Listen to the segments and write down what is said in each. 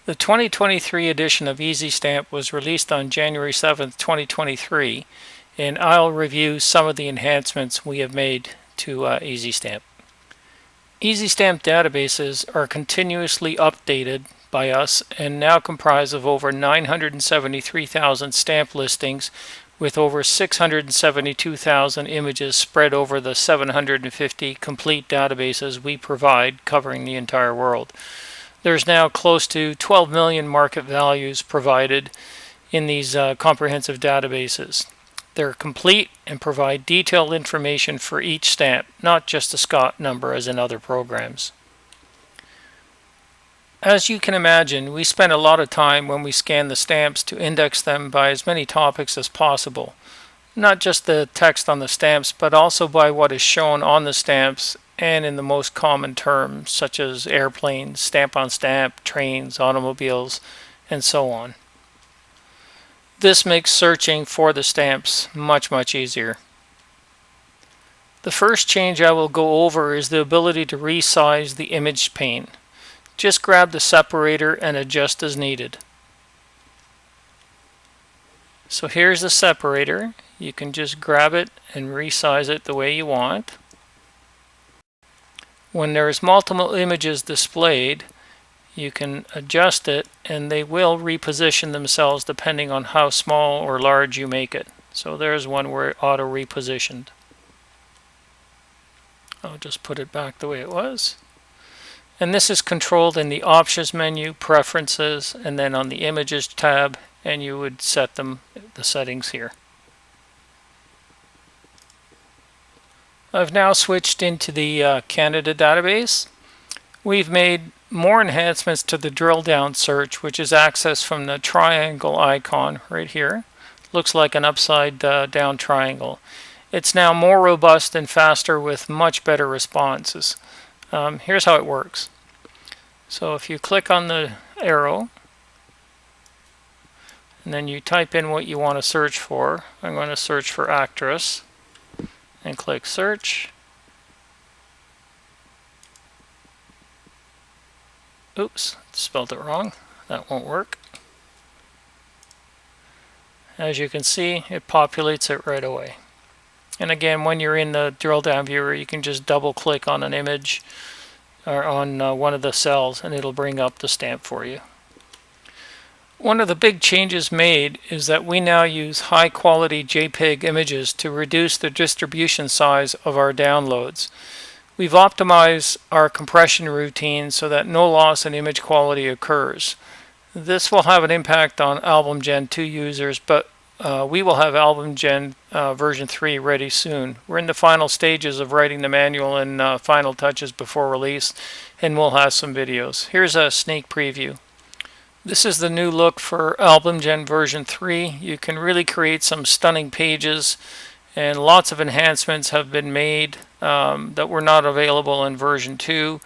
The 2023 edition of EzStamp was released on January 7th, 2023, and I'll review some of the enhancements we have made to EzStamp. EzStamp databases are continuously updated by us and now comprise of over 973,000 stamp listings with over 672,000 images spread over the 750 complete databases we provide covering the entire world. There's now close to 12 million market values provided in these comprehensive databases. They're complete and provide detailed information for each stamp, not just a Scott number as in other programs. As you can imagine, we spend a lot of time when we scan the stamps to index them by as many topics as possible. Not just the text on the stamps, but also by what is shown on the stamps and in the most common terms, such as airplanes, stamp on stamp, trains, automobiles, and so on. This makes searching for the stamps much easier. The first change I will go over is the ability to resize the image pane. Just grab the separator and adjust as needed. So here's the separator. You can just grab it and resize it the way you want. When there's multiple images displayed, you can adjust it and they will reposition themselves depending on how small or large you make it. So there's one where it auto repositioned. I'll just put it back the way it was. And this is controlled in the Options menu, Preferences, and then on the Images tab, and you would set the settings here. I've now switched into the Canada database. We've made more enhancements to the Drilldown search, which is accessed from the triangle icon right here. Looks like an upside down triangle. It's now more robust and faster with much better responses. Here's how it works. So if you click on the arrow and then you type in what you want to search for, I'm going to search for actress and click search. Oops, spelled it wrong. That won't work. As you can see, it populates it right away. And again, when you're in the drill down viewer, you can just double click on an image or on one of the cells and it'll bring up the stamp for you. One of the big changes made is that we now use high quality JPEG images to reduce the distribution size of our downloads. We've optimized our compression routine so that no loss in image quality occurs. This will have an impact on Albumgen 2 users, but we will have Albumgen version 3 ready soon. We're in the final stages of writing the manual and final touches before release, and we'll have some videos. Here's a sneak preview. This is the new look for Albumgen version 3. You can really create some stunning pages, and lots of enhancements have been made that were not available in version 2.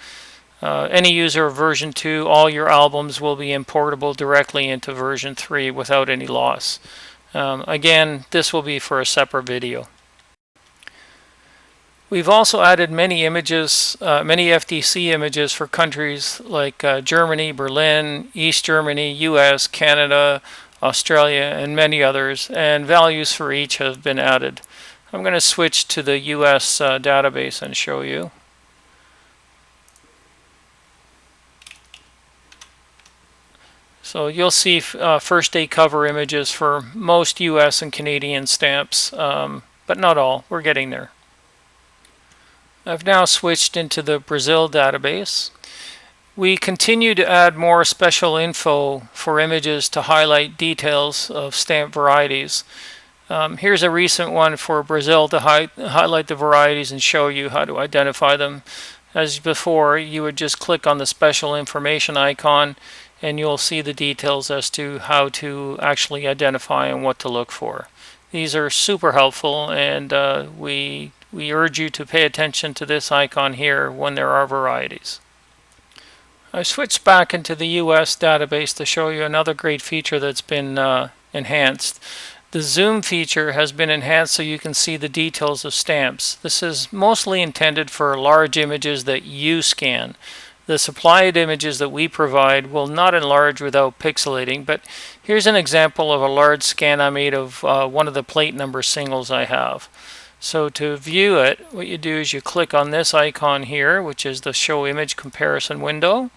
Any user of version 2, all your albums will be importable directly into version 3 without any loss. Again, this will be for a separate video. We've also added many images, many FDC images for countries like Germany, Berlin, East Germany, US, Canada, Australia, and many others, and values for each have been added. I'm going to switch to the US database and show you. So you'll see first day cover images for most US and Canadian stamps, but not all. We're getting there. I've now switched into the Brazil database. We continue to add more special info for images to highlight details of stamp varieties. Here's a recent one for Brazil to highlight the varieties and show you how to identify them. As before, you would just click on the special information icon and you'll see the details as to how to actually identify and what to look for. These are super helpful, and we urge you to pay attention to this icon here when there are varieties. I switched back into the US database to show you another great feature that's been enhanced. The zoom feature has been enhanced so you can see the details of stamps. This is mostly intended for large images that you scan. The supplied images that we provide will not enlarge without pixelating, but here's an example of a large scan I made of one of the plate number singles I have. So to view it, what you do is you click on this icon here, which is the show image comparison window,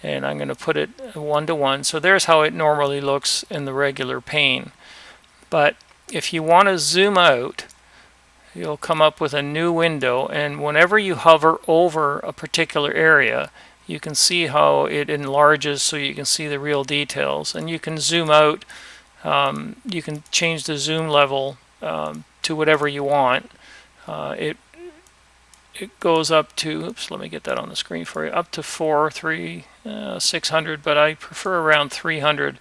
and I'm going to put it 1:1. So there's how it normally looks in the regular pane. But if you want to zoom out, you'll come up with a new window, and whenever you hover over a particular area, you can see how it enlarges so you can see the real details. And you can zoom out, you can change the zoom level to whatever you want. It goes up to, oops, let me get that on the screen for you, up to 600, but I prefer around 300.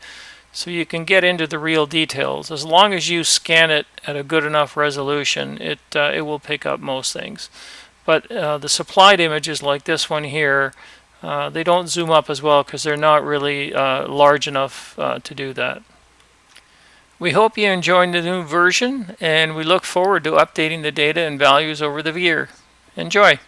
So you can get into the real details. As long as you scan it at a good enough resolution, it will pick up most things. But the supplied images like this one here, they don't zoom up as well because they're not really large enough to do that. We hope you enjoyed the new version, and we look forward to updating the data and values over the year. Enjoy!